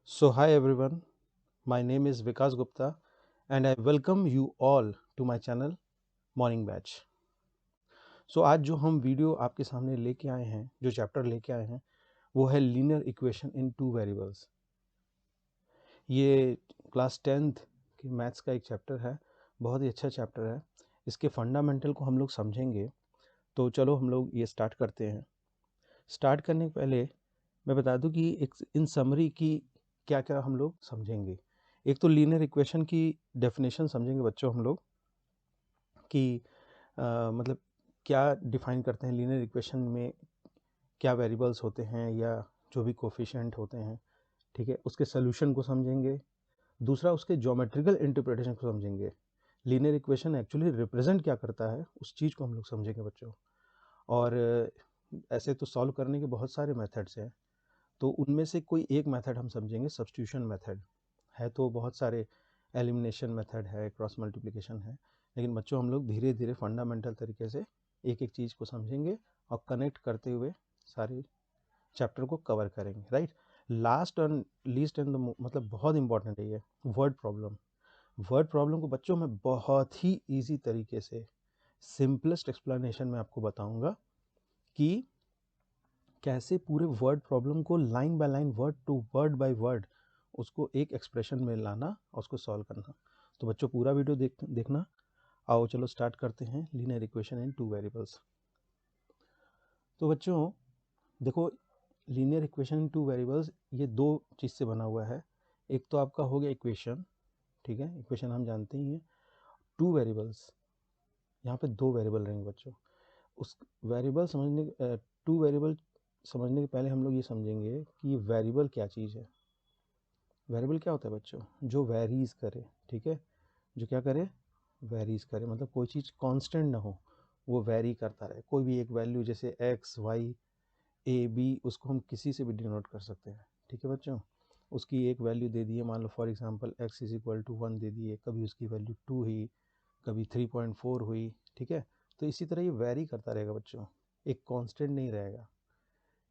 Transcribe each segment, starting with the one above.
So, hi everyone, my name is Vikas Gupta and I welcome you all to my channel Morning Batch. So, आज जो हम video आपके सामने लेके आए हैं, जो चैप्टर लेके आए हैं, वो है linear equation in two variables. ये क्लास 10th की मैथ्स का एक चैप्टर है, बहुत ही अच्छा चैप्टर है। इसके फंडामेंटल को हम लोग समझेंगे, तो चलो हम लोग ये स्टार्ट करते हैं। स्टार्ट करने के पहले मैं बता दूं कि एक इन समरी की क्या क्या हम लोग समझेंगे। एक तो लीनियर इक्वेशन की डेफिनेशन समझेंगे बच्चों हम लोग कि मतलब क्या डिफाइन करते हैं लीनियर इक्वेशन में, क्या वेरिएबल्स होते हैं या जो भी कोफिशिएंट होते हैं, ठीक है, उसके सोल्यूशन को समझेंगे। दूसरा, उसके ज्योमेट्रिकल इंटरप्रिटेशन को समझेंगे। लीनियर इक्वेशन एक्चुअली रिप्रेजेंट क्या करता है उस चीज़ को हम लोग समझेंगे बच्चों। और ऐसे तो सॉल्व करने के बहुत सारे मेथड्स हैं, तो उनमें से कोई एक मेथड हम समझेंगे, सब्स्टिट्यूशन मेथड है। तो बहुत सारे एलिमिनेशन मेथड है, क्रॉस मल्टीप्लिकेशन है, लेकिन बच्चों हम लोग धीरे धीरे फंडामेंटल तरीके से एक एक चीज़ को समझेंगे और कनेक्ट करते हुए सारे चैप्टर को कवर करेंगे, right. Last and least and मतलब बहुत इंपॉर्टेंट है ये वर्ड प्रॉब्लम। वर्ड प्रॉब्लम को बच्चों मैं बहुत ही ईजी तरीके से सिंपलेस्ट एक्सप्लेनेशन में आपको बताऊंगा कि कैसे पूरे वर्ड प्रॉब्लम को line by line, word to word by word, उसको एक एक्सप्रेशन में लाना और उसको सॉल्व करना। तो बच्चों पूरा वीडियो देखना। आओ चलो स्टार्ट करते हैं linear equation in two variables. तो बच्चों देखो, linear equation in two variables ये दो चीज़ से बना हुआ है। एक तो आपका हो गया इक्वेशन, ठीक है, इक्वेशन हम जानते ही हैं। टू वेरिएबल्स, यहाँ पे दो वेरिएबल रहेंगे बच्चों। उस वेरिएबल समझने टू वेरिएबल समझने के पहले हम लोग ये समझेंगे कि वेरिएबल क्या चीज़ है। वेरिएबल क्या होता है बच्चों? जो वेरीज करे, ठीक है, जो क्या करे, वेरीज करे, मतलब कोई चीज़ कांस्टेंट ना हो, वो वेरी करता रहे। कोई भी एक वैल्यू जैसे एक्स वाई ए बी, उसको हम किसी से भी डिनोट कर सकते हैं, ठीक है बच्चों। उसकी एक वैल्यू दे दी है, मान लो for example X is equal to 1 दे दी है, कभी उसकी वैल्यू 2 हुई, कभी 3.4 हुई, ठीक है। तो इसी तरह ये वेरी करता रहेगा बच्चों, एक कांस्टेंट नहीं रहेगा,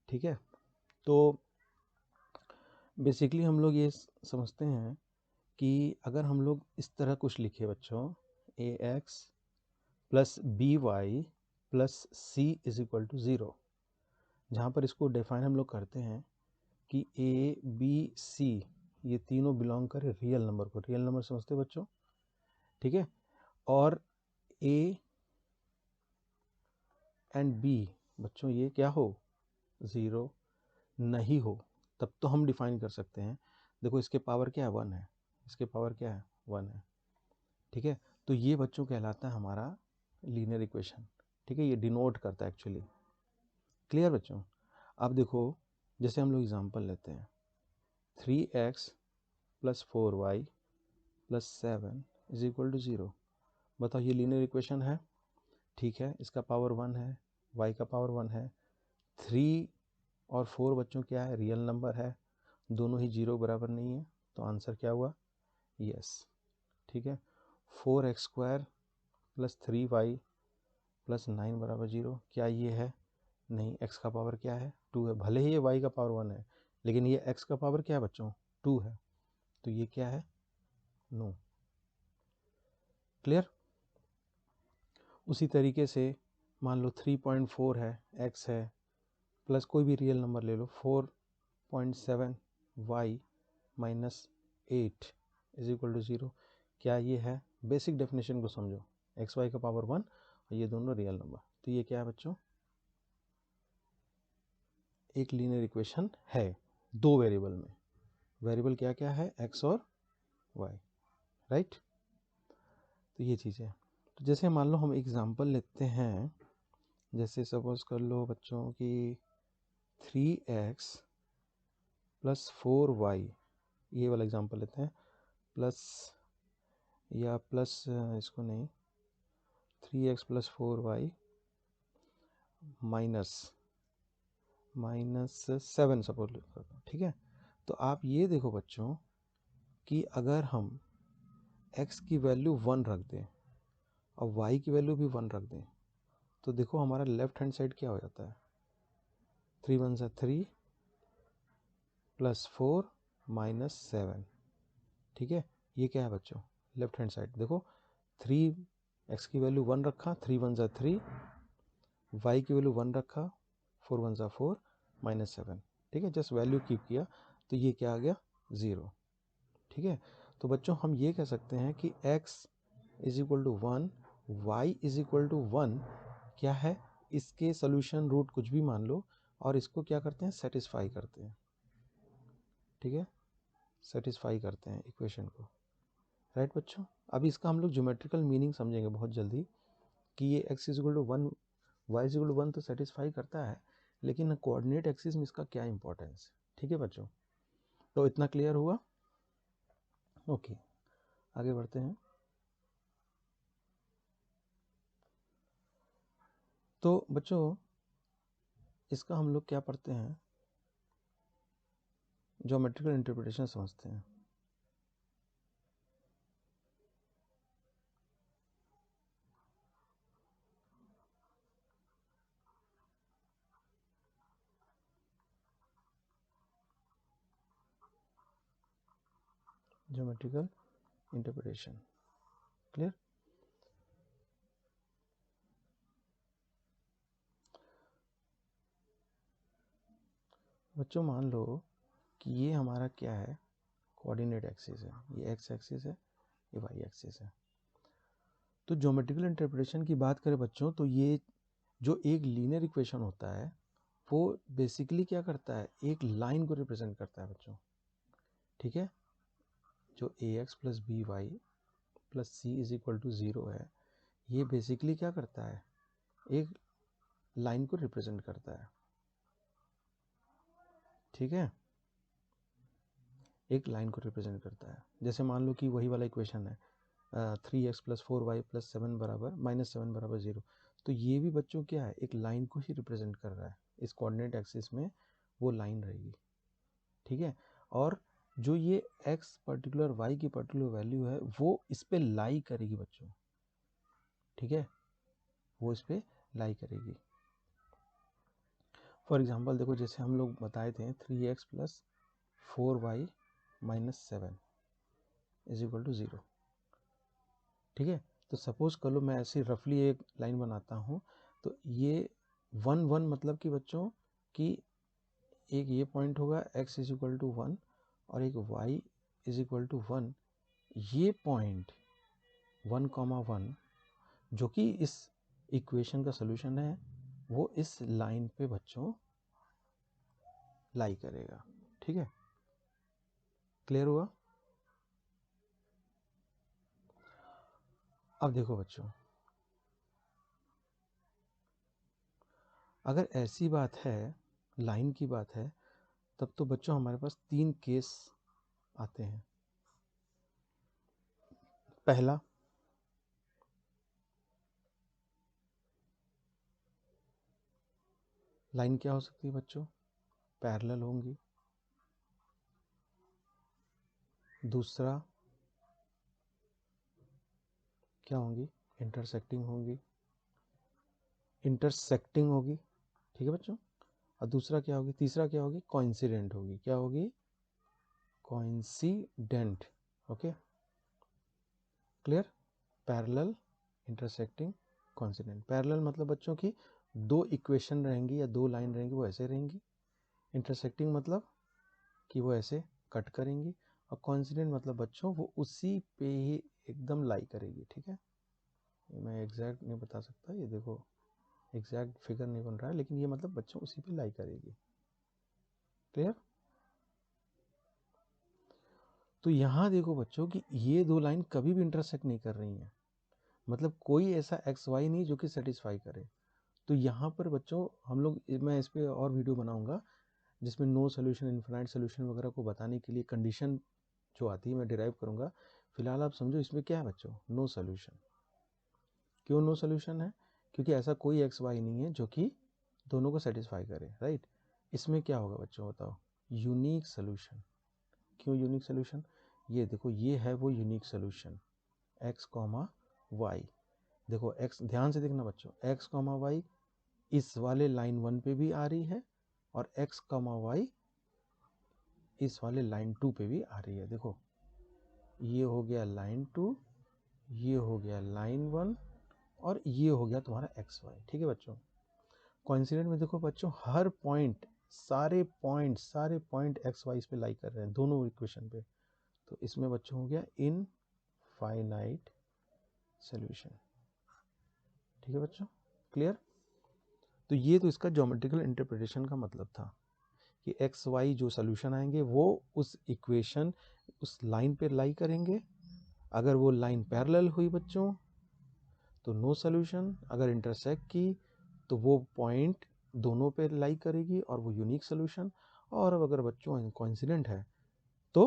ठीक है। तो बेसिकली हम लोग ये समझते हैं कि अगर हम लोग इस तरह कुछ लिखे बच्चों, A X plus B Y plus C is equal to 0, जहाँ पर इसको डिफाइन हम लोग करते हैं कि ए बी सी ये तीनों बिलोंग करे रियल नंबर को। रियल नंबर समझते हैं बच्चों, ठीक है। और ए एंड बी बच्चों ये क्या हो, 0 नहीं हो, तब तो हम डिफाइन कर सकते हैं। देखो इसके पावर क्या है, 1 है, इसके पावर क्या है, 1 है, ठीक है। तो ये बच्चों कहलाता है हमारा लीनियर इक्वेशन, ठीक है, ये डिनोट करता है एक्चुअली। क्लियर बच्चों? अब देखो, जैसे हम लोग एग्जांपल लेते हैं, 3x plus 4y plus 7 is equal to 0। बताओ ये लीनियर इक्वेशन है, ठीक है, इसका पावर 1 है, y का पावर 1 है। 3 और 4 बच्चों क्या है, रियल नंबर है, दोनों ही 0 बराबर नहीं है, तो आंसर क्या हुआ, यस, ठीक है। 4x² प्लस 3y प्लस 9 बराबर 0, क्या ये है, नहीं, x का पावर क्या है, 2 है। भले ही ये y का पावर 1 है, लेकिन ये x का पावर क्या है बच्चों, 2 है, तो ये क्या है, नो। क्लियर? उसी तरीके से मान लो 3.4 है, x है, प्लस कोई भी रियल नंबर ले लो, 4.7 y minus 8 is equal to 0, क्या ये है, बेसिक डेफिनेशन को समझो, एक्स वाई का पावर 1 और ये दोनों रियल नंबर, तो ये क्या है बच्चों, एक लीनियर इक्वेशन है दो वेरिएबल में। वेरिएबल क्या क्या है, एक्स और वाई, राइट। तो ये चीज़ है। तो जैसे मान लो हम एग्जांपल लेते हैं, जैसे सपोज कर लो बच्चों कि 3x प्लस 4y, ये वाला एग्जांपल लेते हैं, प्लस या प्लस इसको नहीं, 3x plus 4y minus 7 suppose करते हैं, ठीक है। तो आप ये देखो बच्चों कि अगर हम x की वैल्यू 1 रख दें और y की वैल्यू भी 1 रख दें, तो देखो हमारा लेफ्ट हैंड साइड क्या हो जाता है, 3 × 1 = 3 प्लस 4 -7, ठीक है। ये क्या है बच्चों, लेफ्ट हैंड साइड देखो, 3x की वैल्यू 1 रखा, 3 1 ज़ा 3, y की वैल्यू 1 रखा, 4 1 ज़ा 4, -7, ठीक है। जस्ट वैल्यू कीप किया तो ये क्या आ गया, 0, ठीक है। तो बच्चों हम ये कह सकते हैं कि x is equal to 1, y is equal to 1 क्या है, इसके सोल्यूशन रूट कुछ भी मान लो, और इसको क्या करते हैं, सेटिस्फाई करते हैं, ठीक है, सेटिस्फाई करते हैं इक्वेशन को, राइट बच्चों। अभी इसका हम लोग ज्योमेट्रिकल मीनिंग समझेंगे बहुत जल्दी कि ये x is equal to 1, y is equal to 1 तो सेटिस्फाई करता है, लेकिन कोऑर्डिनेट एक्सिस में इसका क्या इंपॉर्टेंस, ठीक है बच्चों। तो इतना क्लियर हुआ, ओके आगे बढ़ते हैं। तो बच्चों इसका हम लोग क्या पढ़ते हैं, ज्योमेट्रिकल इंटरप्रिटेशन समझते हैं। Geometrical interpretation, clear. बच्चों मान लो कि ये हमारा क्या है, कोऑर्डिनेट एक्सिस है, ये एक्स एक्सिस है, ये वाई एक्सिस है। तो ज्योमेट्रिकल इंटरप्रिटेशन की बात करें बच्चों, तो ये जो एक लीनियर इक्वेशन होता है वो बेसिकली क्या करता है, एक लाइन को रिप्रेजेंट करता है बच्चों, ठीक है। जो A X plus B Y plus C is equal to 0 है, ये बेसिकली क्या करता है, एक लाइन को रिप्रेजेंट करता है, ठीक है, एक लाइन को रिप्रेजेंट करता है। जैसे मान लो कि वही वाला इक्वेशन है, 3x प्लस 4y प्लस 7 बराबर -7 बराबर 0, तो ये भी बच्चों क्या है, एक लाइन को ही रिप्रेजेंट कर रहा है, इस कोऑर्डिनेट एक्सिस में वो लाइन रहेगी, ठीक है। और जो ये x पर्टिकुलर y की पर्टिकुलर वैल्यू है वो इस पे लाई करेगी बच्चों, ठीक है, वो इस पे लाई करेगी। फॉर एग्जांपल देखो, जैसे हम लोग बताए थे 3x plus 4y minus 7 is equal to 0, ठीक है। तो सपोज कर लो मैं ऐसी रफली एक लाइन बनाता हूँ, तो ये 1 1 मतलब कि बच्चों कि एक ये पॉइंट होगा x इज इक्वल टू 1 और एक y इज इक्वल टू 1, ये पॉइंट 1,1 जो कि इस इक्वेशन का सोल्यूशन है, वो इस लाइन पे बच्चों लाई करेगा, ठीक है, क्लियर हुआ। अब देखो बच्चों, अगर ऐसी बात है, लाइन की बात है, तब तो बच्चों हमारे पास 3 केस आते हैं। पहला, लाइन क्या हो सकती है बच्चों, पैरेलल होंगी। दूसरा क्या होंगी, इंटरसेक्टिंग होंगी, इंटरसेक्टिंग होगी, ठीक है बच्चों। और दूसरा क्या होगी, तीसरा क्या होगी, कोइंसिडेंट होगी, क्या होगी, coincident, okay clear. Parallel, intersecting, coincident. Parallel मतलब बच्चों की दो इक्वेशन रहेंगी या दो लाइन रहेंगी, वो ऐसे रहेंगी। इंटरसेक्टिंग मतलब कि वो ऐसे कट करेंगी। और कोइंसिडेंट मतलब बच्चों वो उसी पे ही एकदम लाई करेगी, ठीक है। मैं एग्जैक्ट नहीं बता सकता, ये देखो एग्जैक्ट फिगर नहीं बन रहा है, लेकिन ये मतलब बच्चों उसी पे लाई करेगी, क्लियर। तो यहाँ देखो बच्चों कि ये दो लाइन कभी भी इंटरसेक्ट नहीं कर रही हैं, मतलब कोई ऐसा एक्स वाई नहीं जो कि सेटिस्फाई करे। तो यहाँ पर बच्चों हम लोग, मैं इस पर और वीडियो बनाऊंगा जिसमें नो सोल्यूशन, इन्फिनाइट सोल्यूशन वगैरह को बताने के लिए कंडीशन जो आती है मैं डिराइव करूंगा। फिलहाल आप समझो इसमें क्या है बच्चों, नो सोल्यूशन। क्यों नो सोल्यूशन है, क्योंकि ऐसा कोई एक्स वाई नहीं है जो कि दोनों को सेटिस्फाई करे, राइट। इसमें क्या होगा बच्चों बताओ, यूनिक सोल्यूशन। क्यों यूनिक सोल्यूशन, ये देखो ये है वो unique solution, x comma y. देखो एक्स, ध्यान से देखना बच्चों, एक्स कॉमा वाई इस वाले लाइन 1 पे भी आ रही है और x, y इस वाले लाइन 2 पे भी आ रही है। देखो ये हो गया लाइन 2, ये हो गया लाइन 1 और ये हो गया तुम्हारा एक्स वाई। ठीक है बच्चों, कोइंसिडेंट में देखो बच्चों हर पॉइंट, सारे पॉइंट एक्स वाई पे लाई कर रहे हैं दोनों इक्वेशन पे। तो इसमें बच्चों हो गया इनफाइनाइट सॉल्यूशन। ठीक है बच्चों, क्लियर। तो ये तो इसका ज्योमेट्रिकल इंटरप्रिटेशन का मतलब था कि एक्स वाई जो सॉल्यूशन आएंगे वो उस इक्वेशन उस लाइन पे लाई करेंगे। अगर वो लाइन पैरेलल हुई बच्चों तो नो सॉल्यूशन, अगर इंटरसेक्ट की तो वो पॉइंट दोनों पे लाई करेगी और वो यूनिक सॉल्यूशन। और अगर बच्चों कोइंसिडेंट है तो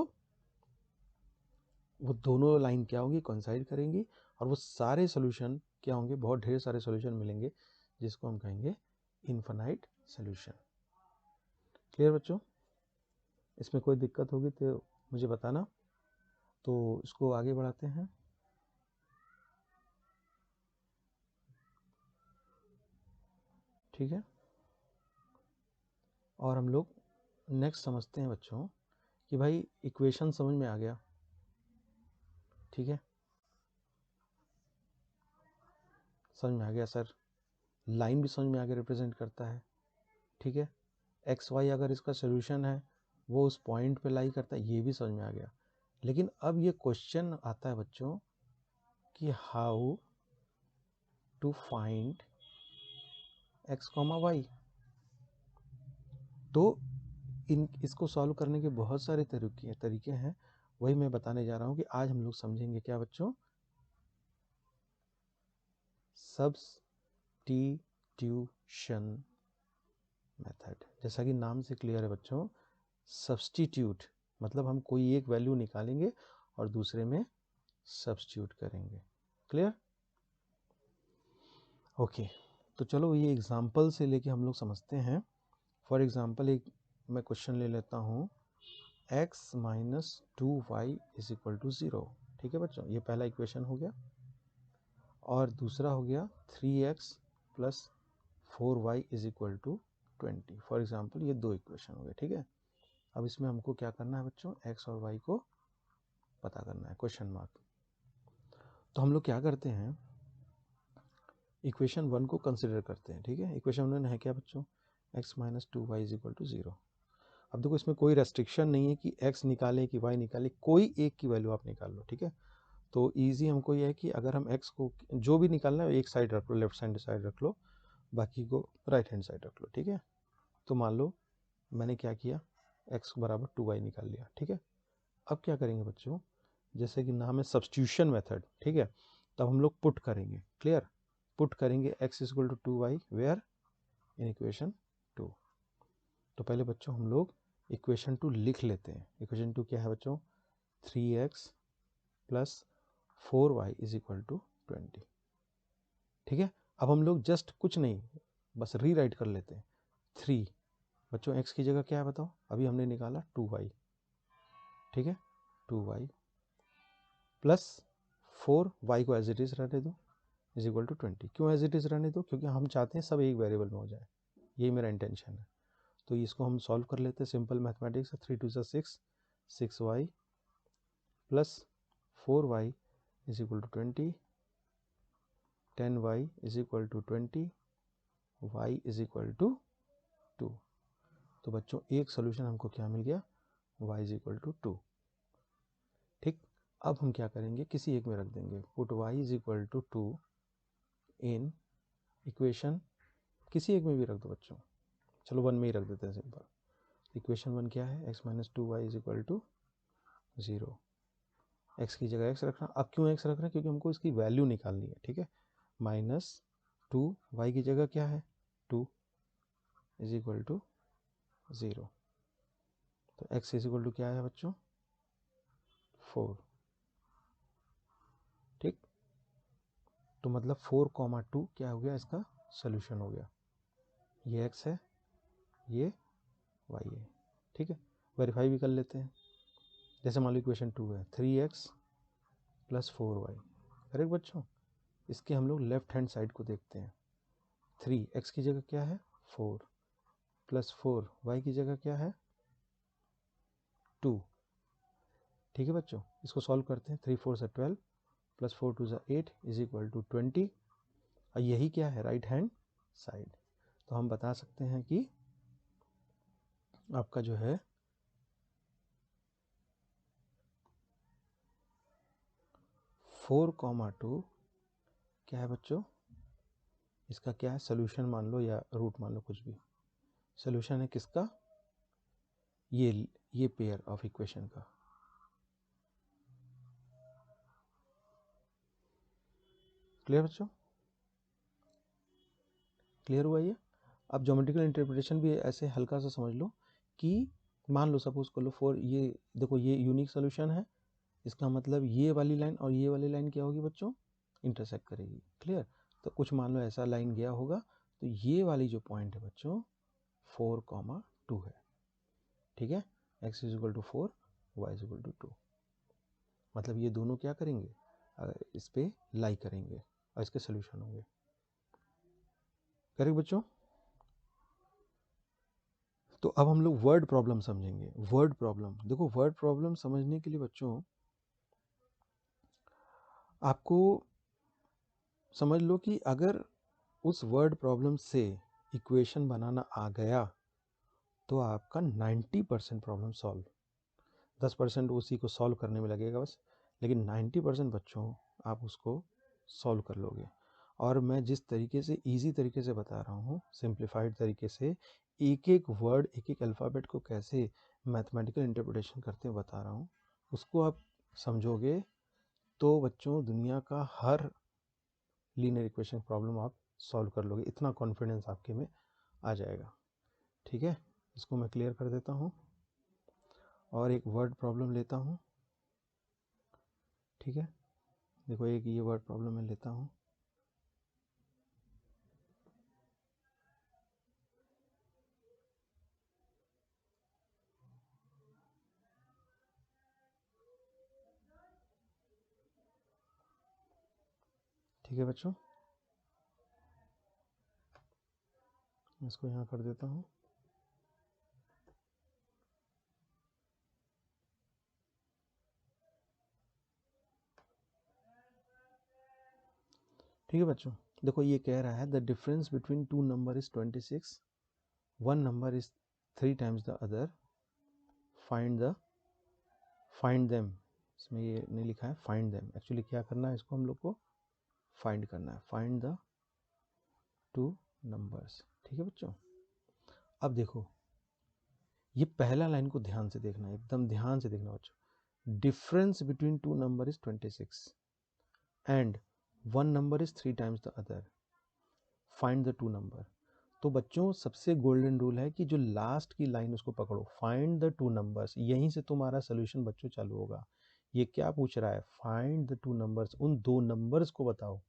वो दोनों लाइन क्या होंगी, कोइंसाइड करेंगी और वो सारे सॉल्यूशन क्या होंगे, बहुत ढेर सारे सॉल्यूशन मिलेंगे जिसको हम कहेंगे इनफाइनाइट सॉल्यूशन। क्लियर बच्चों, इसमें कोई दिक्कत होगी तो मुझे बताना। तो इसको आगे बढ़ाते हैं। ठीक है, और हम लोग नेक्स्ट समझते हैं बच्चों कि भाई इक्वेशन समझ में आ गया। ठीक है, समझ में आ गया सर, लाइन भी समझ में आगे रिप्रेजेंट करता है। ठीक है, एक्स वाई अगर इसका सोल्यूशन है वो उस पॉइंट पे लाई करता है, ये भी समझ में आ गया। लेकिन अब ये क्वेश्चन आता है बच्चों कि how to find x comma y. तो इसको सॉल्व करने के बहुत सारे तरीके हैं, वही मैं बताने जा रहा हूँ कि आज हम लोग समझेंगे क्या बच्चों, सब्स्टिट्यूशन मेथड। जैसा कि नाम से क्लियर है बच्चों, सब्स्टिट्यूट मतलब हम कोई एक वैल्यू निकालेंगे और दूसरे में सब्स्टिट्यूट करेंगे। Clear, okay. तो चलो ये एग्जांपल से लेके हम लोग समझते हैं। फॉर एग्जांपल एक मैं क्वेश्चन ले लेता हूँ, x minus 2y is equal to 0। ठीक है बच्चों, ये पहला इक्वेशन हो गया और दूसरा हो गया 3x plus 4y is equal to 20। For example ये दो इक्वेशन हो गए। ठीक है, अब इसमें हमको क्या करना है बच्चों, x और y को पता करना है, क्वेश्चन मार्क। तो हम लोग क्या करते हैं, इक्वेशन 1 को कंसिडर करते हैं। ठीक है, इक्वेशन 1 है क्या बच्चों, x minus 2y is equal to 0। अब देखो इसमें कोई रेस्ट्रिक्शन नहीं है कि x निकाले कि y निकाले, कोई एक की वैल्यू आप निकाल लो। ठीक है, तो इजी हमको ये है कि अगर हम x को जो भी निकालना है एक साइड रख लो, लेफ्ट हैंड साइड रख लो, बाकी को राइट हैंड साइड रख लो। ठीक है, तो मान लो मैंने क्या किया, x बराबर 2y निकाल लिया। ठीक है, अब क्या करेंगे बच्चों, जैसे कि नाम है सब्स्टिट्यूशन मेथड। ठीक है, तब हम लोग पुट करेंगे। क्लियर, पुट करेंगे x is equal to 2y where in equation 2। तो पहले बच्चों हम लोग इक्वेशन 2 लिख लेते हैं। इक्वेशन 2 क्या है बच्चों, 3x plus 4y is equal to 20। ठीक है, अब हम लोग जस्ट कुछ नहीं, बस रीराइट कर लेते हैं। 3 बच्चों x की जगह क्या है बताओ, अभी हमने निकाला 2y। ठीक है, 2y प्लस 4y को एज इट इज रहने दो इज इक्वल टू 20। क्यों एज इट इज रहने दो, क्योंकि हम चाहते हैं सब एक वेरिएबल में हो जाए, यही मेरा इंटेंशन है। तो इसको हम सॉल्व कर लेते हैं, simple mathematics. 3 2 6, 6y plus 4y is equal to 20, 10y is equal to 20, y is equal to 2। तो बच्चों एक सोल्यूशन हमको क्या मिल गया, y इज इक्वल टू 2। ठीक, अब हम क्या करेंगे, किसी एक में रख देंगे, put y is equal to 2 in equation, किसी एक में भी रख दो बच्चों, चलो 1 में ही रख देते हैं सिंपल। इक्वेशन 1 क्या है, x minus 2y is equal to 0। x की जगह x रखना। अब क्यों x रख रहे हैं, क्योंकि हमको इसकी वैल्यू निकालनी है। ठीक है, माइनस 2 y की जगह क्या है 2 इज इक्वल टू 0। तो x इज इक्वल टू क्या है बच्चों 4। ठीक, तो मतलब 4,2 क्या हो गया, इसका सोल्यूशन हो गया। ये x है, ये y है। ठीक है, वेरीफाई भी कर लेते हैं। जैसे मान लो इक्वेशन 2 है 3x प्लस 4y, करेक्ट बच्चों। इसके हम लोग लेफ्ट हैंड साइड को देखते हैं। 3x की जगह क्या है 4 प्लस 4y की जगह क्या है 2। ठीक है बच्चों, इसको सॉल्व करते हैं। 3 4 से 12 प्लस 4 2 से 8 इज इक्वल टू 20। और यही क्या है, राइट हैंड साइड। तो हम बता सकते हैं कि आपका जो है 4,2 क्या है बच्चों, इसका क्या है, सोल्यूशन मान लो या रूट मान लो, कुछ भी। सोल्यूशन है किसका, ये पेयर ऑफ इक्वेशन का। क्लियर बच्चों, क्लियर हुआ ये। अब ज्योमेट्रिकल इंटरप्रिटेशन भी ऐसे हल्का सा समझ लो कि मान लो सपोज कर लो 4, ये देखो ये यूनिक सोल्यूशन है, इसका मतलब ये वाली लाइन और ये वाली लाइन क्या होगी बच्चों, इंटरसेक्ट करेगी। क्लियर। तो कुछ मान लो ऐसा लाइन गया होगा, तो ये वाली जो पॉइंट है बच्चों 4,2 है। ठीक है, x is equal to 4, y is equal to 2। मतलब ये दोनों क्या करेंगे, इस पे लाई करेंगे और इसके सोल्यूशन होंगे। करेक्ट बच्चों। तो अब हम लोग वर्ड प्रॉब्लम समझेंगे। वर्ड प्रॉब्लम, देखो वर्ड प्रॉब्लम समझने के लिए बच्चों आपको समझ लो कि अगर उस वर्ड प्रॉब्लम से इक्वेशन बनाना आ गया तो आपका 90% प्रॉब्लम सॉल्व। 10% उसी को सॉल्व करने में लगेगा बस, लेकिन 90% बच्चों आप उसको सॉल्व कर लोगे। और मैं जिस तरीके से इजी तरीके से बता रहा हूँ, सिंप्लीफाइड तरीके से, एक एक वर्ड एक एक अल्फ़ाबेट को कैसे मैथमेटिकल इंटरप्रिटेशन करते हैं बता रहा हूँ, उसको आप समझोगे तो बच्चों दुनिया का हर लीनियर इक्वेशन प्रॉब्लम आप सॉल्व कर लोगे। इतना कॉन्फिडेंस आपके में आ जाएगा। ठीक है, इसको मैं क्लियर कर देता हूँ और एक वर्ड प्रॉब्लम लेता हूँ। ठीक है, देखो एक ये वर्ड प्रॉब्लम मैं लेता हूँ। ठीक है बच्चों, मैं इसको यहाँ कर देता हूँ। ठीक है बच्चों, देखो ये कह रहा है the difference between two number is 26, one number is 3 times the other, find them. इसमें ये नहीं लिखा है फाइंड देम, एक्चुअली क्या करना है, इसको हम लोग को फाइंड करना है, फाइंड द टू नंबर्स। ठीक है बच्चों, अब देखो ये पहला लाइन को ध्यान से देखना, एकदम ध्यान से देखना बच्चों। Difference between two number is 26 and one number is 3 times the other, find the two number. तो बच्चों सबसे गोल्डन रूल है कि जो लास्ट की लाइन उसको पकड़ो, फाइंड द टू नंबर्स, यहीं से तुम्हारा सोल्यूशन बच्चों चालू होगा। ये क्या पूछ रहा है, फाइंड द टू नंबर्स, उन दो नंबर्स को बताओ।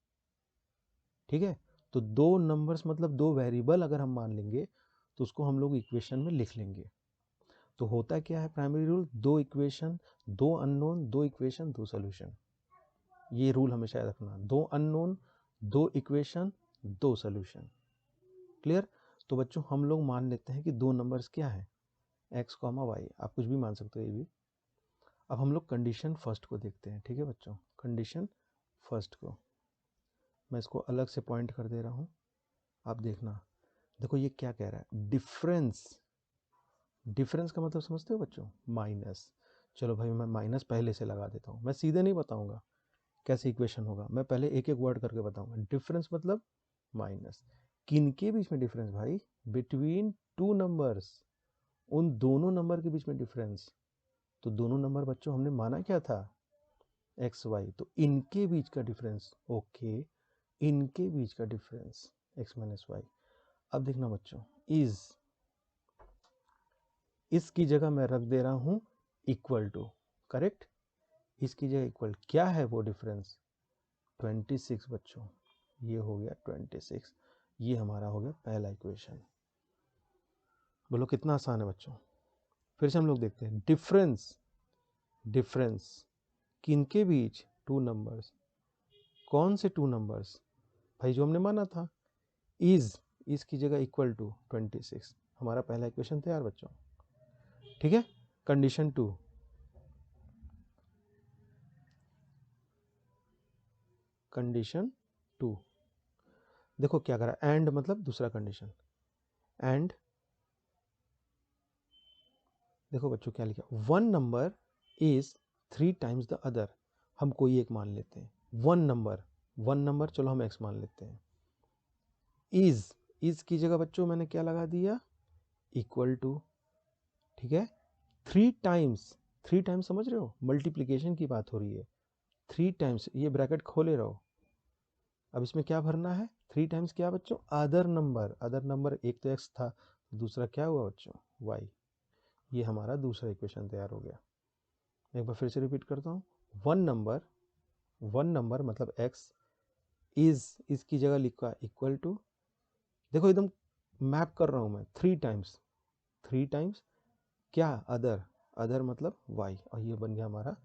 ठीक है, तो दो नंबर्स मतलब दो वेरिएबल अगर हम मान लेंगे तो उसको हम लोग इक्वेशन में लिख लेंगे। तो होता क्या है प्राइमरी रूल, दो इक्वेशन दो अननोन, दो इक्वेशन दो सोल्यूशन। ये रूल हमेशा याद रखना, दो अननोन दो इक्वेशन दो सोल्यूशन। क्लियर। तो बच्चों हम लोग मान लेते हैं कि दो नंबर्स क्या है, x, y, आप कुछ भी मान सकते हो ये भी। अब हम लोग कंडीशन फर्स्ट को देखते हैं। ठीक है बच्चों, कंडीशन फर्स्ट को मैं इसको अलग से पॉइंट कर दे रहा हूँ, आप देखना। देखो ये क्या कह रहा है, डिफरेंस। डिफरेंस का मतलब समझते हो बच्चों, माइनस। चलो भाई मैं माइनस पहले से लगा देता हूँ, मैं सीधे नहीं बताऊंगा कैसे इक्वेशन होगा, मैं पहले एक एक वर्ड करके बताऊंगा। डिफरेंस मतलब माइनस, किन के बीच में डिफरेंस भाई, बिटवीन टू नंबर्स, उन दोनों नंबर के बीच में डिफरेंस। तो दोनों नंबर बच्चों हमने माना क्या था, एक्स वाई, तो इनके बीच का डिफरेंस। ओके, इनके बीच का डिफरेंस एक्स माइनस वाई। अब देखना बच्चों, इज, इसकी जगह मैं रख दे रहा हूं इक्वल टू। करेक्ट, इसकी जगह इक्वल, क्या है वो डिफरेंस, 26 बच्चों, ये हो गया 26। ये हमारा हो गया पहला इक्वेशन। बोलो कितना आसान है बच्चों। फिर से हम लोग देखते हैं, डिफरेंस, डिफरेंस किनके बीच, टू नंबर्स। कौन से टू नंबर्स भाई, जो हमने माना था, इज की जगह इक्वल टू 26, हमारा पहला इक्वेशन तैयार बच्चों। ठीक है, कंडीशन 2, कंडीशन 2 देखो क्या करा, एंड मतलब दूसरा कंडीशन, एंड देखो बच्चों क्या लिखा, one number is 3 times the other. हम कोई एक मान लेते हैं, वन नंबर चलो हम x मान लेते हैं। इज की जगह बच्चों मैंने क्या लगा दिया, इक्वल टू, ठीक है। 3 टाइम्स समझ रहे हो, मल्टीप्लीकेशन की बात हो रही है। 3 टाइम्स, ये ब्रैकेट खोले रहो। अब इसमें क्या भरना है, 3 टाइम्स क्या बच्चों, अदर नंबर, एक तो x था, दूसरा क्या हुआ बच्चों, y। ये हमारा दूसरा इक्वेशन तैयार हो गया। एक बार फिर से रिपीट करता हूँ, वन नंबर मतलब x इज की जगह लिखा इक्वल टू, देखो एकदम मैप कर रहा हूँ मैं, 3 टाइम्स क्या, अदर मतलब y, और ये बन गया हमारा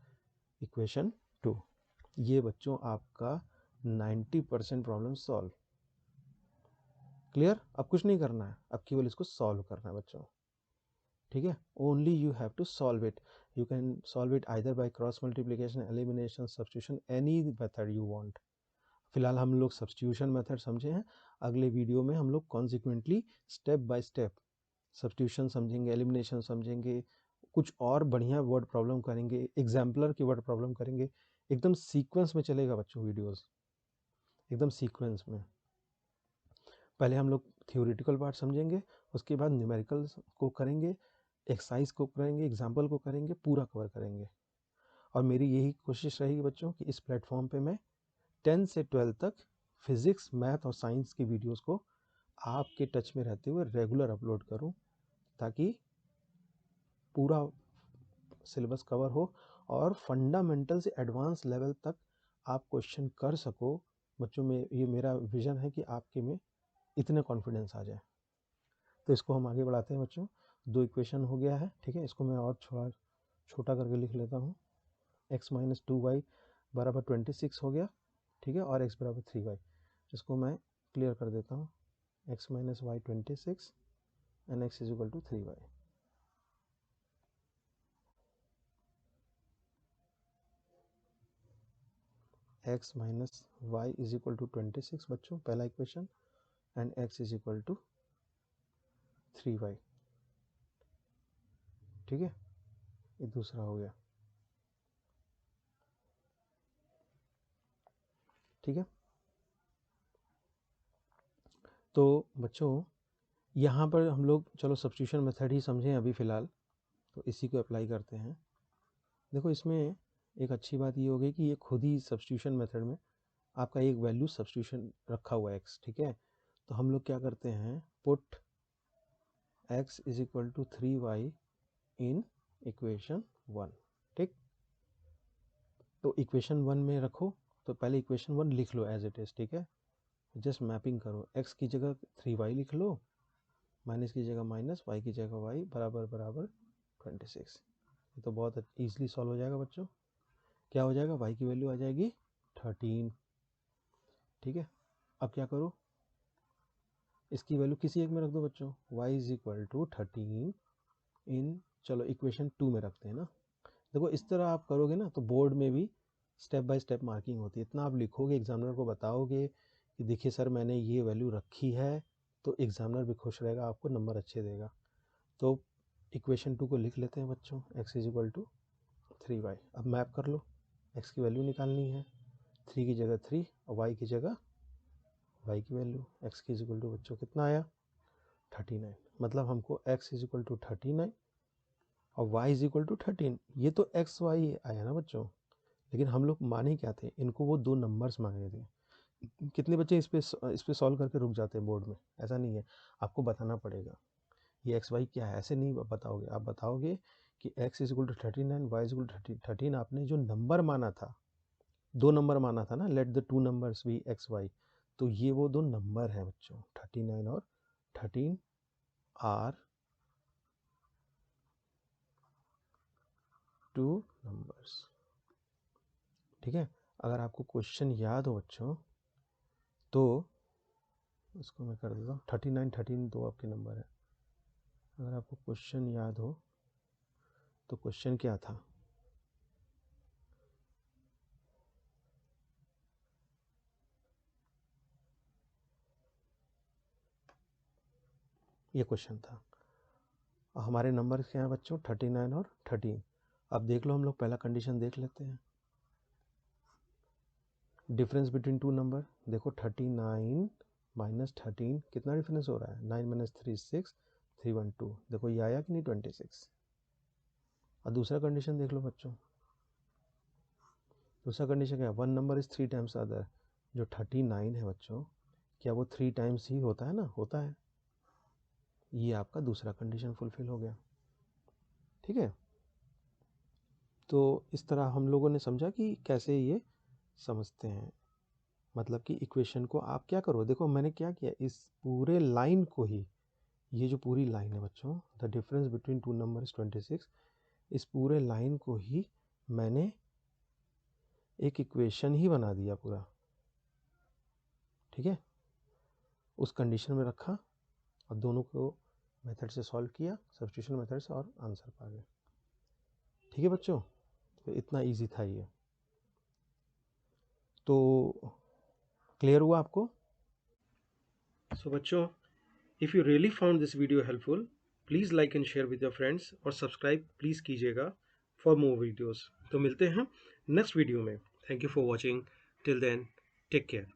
इक्वेशन 2। ये बच्चों आपका 90% प्रॉब्लम सॉल्व। क्लियर, अब कुछ नहीं करना है, अब केवल इसको सॉल्व करना है बच्चों, ठीक है। Only you have to solve it, you can solve it either by cross multiplication, elimination, substitution, any method you want. फिलहाल हम लोग सब्स्टिट्यूशन मेथड समझे हैं, अगले वीडियो में हम लोग consequently step by step substitution समझेंगे, एलिमिनेशन समझेंगे, कुछ और बढ़िया वर्ड प्रॉब्लम करेंगे, एग्जाम्पलर की वर्ड प्रॉब्लम करेंगे। एकदम सीक्वेंस में चलेगा बच्चों वीडियोस, एकदम सीक्वेंस में। पहले हम लोग थियोरेटिकल पार्ट समझेंगे, उसके बाद न्यूमेरिकल को करेंगे, एक्सरसाइज को करेंगे, एग्जाम्पल को करेंगे, पूरा कवर करेंगे। और मेरी यही कोशिश रहेगी बच्चों कि इस प्लेटफॉर्म पे मैं 10 से 12 तक फिजिक्स, मैथ और साइंस की वीडियोस को आपके टच में रहते हुए रेगुलर अपलोड करूं, ताकि पूरा सिलेबस कवर हो और फंडामेंटल से एडवांस लेवल तक आप क्वेश्चन कर सको बच्चों में। ये मेरा विज़न है कि आपके में इतने कॉन्फिडेंस आ जाए। तो इसको हम आगे बढ़ाते हैं बच्चों, 2 इक्वेशन हो गया है, ठीक है। इसको मैं और थोड़ा छोटा करके लिख लेता हूँ, x माइनस 2y बराबर 26 हो गया, ठीक है, और x बराबर 3y। इसको मैं क्लियर कर देता हूँ, x minus y 26 and x is equal to 3y। x minus y is equal to 26 बच्चों, पहला equation, and x is equal to 3y, ठीक है। ये दूसरा हो गया, ठीक है। तो बच्चों यहाँ पर हम लोग चलो सब्स्टिट्यूशन मेथड ही समझें अभी फ़िलहाल, तो इसी को अप्लाई करते हैं। देखो इसमें एक अच्छी बात ये हो गई कि ये खुद ही सब्स्टिट्यूशन मेथड में आपका एक वैल्यू सब्स्टिट्यूशन रखा हुआ है x, ठीक है। तो हम लोग क्या करते हैं, put x is equal to 3y in equation 1, ठीक। तो इक्वेशन 1 में रखो, तो पहले इक्वेशन 1 लिख लो एज इट इज़, ठीक है। जस्ट मैपिंग करो, x की जगह 3y लिख लो, माइनस की जगह माइनस, y की जगह y बराबर बराबर 26। ये तो बहुत ईजिली सॉल्व हो जाएगा बच्चों। क्या हो जाएगा, y की वैल्यू आ जाएगी 13, ठीक है। अब क्या करो, इसकी वैल्यू किसी एक में रख दो बच्चों, y इज इक्वल टू 13 इन, चलो इक्वेशन 2 में रखते हैं ना। देखो इस तरह आप करोगे ना तो बोर्ड में भी स्टेप बाय स्टेप मार्किंग होती है। इतना आप लिखोगे, एग्जामिनर को बताओगे कि देखिए सर मैंने ये वैल्यू रखी है, तो एग्जामिनर भी खुश रहेगा, आपको नंबर अच्छे देगा। तो इक्वेशन 2 को लिख लेते हैं बच्चों, x is equal to 3y। अब मैप कर लो, x की वैल्यू निकालनी है, 3 की जगह 3 और y की जगह y की वैल्यू, x की इज इक्वल टू बच्चों कितना आया, 39। मतलब हमको x इज इक्वल टू 39 और y इज इक्वल टू 13। ये तो x y आया ना बच्चों, लेकिन हम लोग माने क्या थे, इनको वो 2 नंबर्स मांगे थे। कितने बच्चे इस पे सॉल्व करके रुक जाते हैं बोर्ड में, ऐसा नहीं है, आपको बताना पड़ेगा ये एक्स वाई क्या है। ऐसे नहीं बताओगे, आप बताओगे कि x is equal to 39, y is equal to 13। आपने जो नंबर माना था, 2 नंबर माना था ना, let the 2 numbers be x y, तो ये वो 2 नंबर हैं बच्चों, 39 और 13 आर 2 नंबर्स, ठीक है। अगर आपको क्वेश्चन याद हो बच्चों तो इसको मैं कर देता हूँ, 39 13 2 आपके नंबर है। अगर आपको क्वेश्चन याद हो तो क्वेश्चन क्या था? ये क्वेश्चन था। हमारे नंबर क्या हैं बच्चों? 39 और 13। अब देख लो, हम लोग पहला कंडीशन देख लेते हैं। डिफरेंस बिटवीन टू नंबर, देखो 39 माइनस 13 कितना डिफरेंस हो रहा है? 9 माइनस 3 6, 3 1 2। देखो ये आया कि नहीं? 26। और दूसरा कंडीशन देख लो बच्चों। दूसरा कंडीशन क्या है? One number is 3 times other. जो 39 है बच्चों, क्या वो 3 टाइम्स ही होता है ना? होता है। ये आपका दूसरा कंडीशन फुलफिल हो गया। ठीक है, तो इस तरह हम लोगों ने समझा कि कैसे ये समझते हैं। मतलब कि इक्वेशन को आप क्या करो, देखो मैंने क्या किया, इस पूरे लाइन को ही, ये जो पूरी लाइन है बच्चों, the difference between two number is 26, इस पूरे लाइन को ही मैंने एक इक्वेशन ही बना दिया पूरा। ठीक है, उस कंडीशन में रखा और दोनों को मेथड से सॉल्व किया, सब्स्टिट्यूशन मेथड से, और आंसर पा गए। ठीक है बच्चों, तो इतना इजी था ये। तो क्लियर हुआ आपको? सो बच्चों, if you really found this video helpful, please like and share with your friends, और सब्सक्राइब प्लीज़ कीजिएगा फॉर मोर वीडियोस। तो मिलते हैं नेक्स्ट वीडियो में। Thank you for watching. Till then, take care.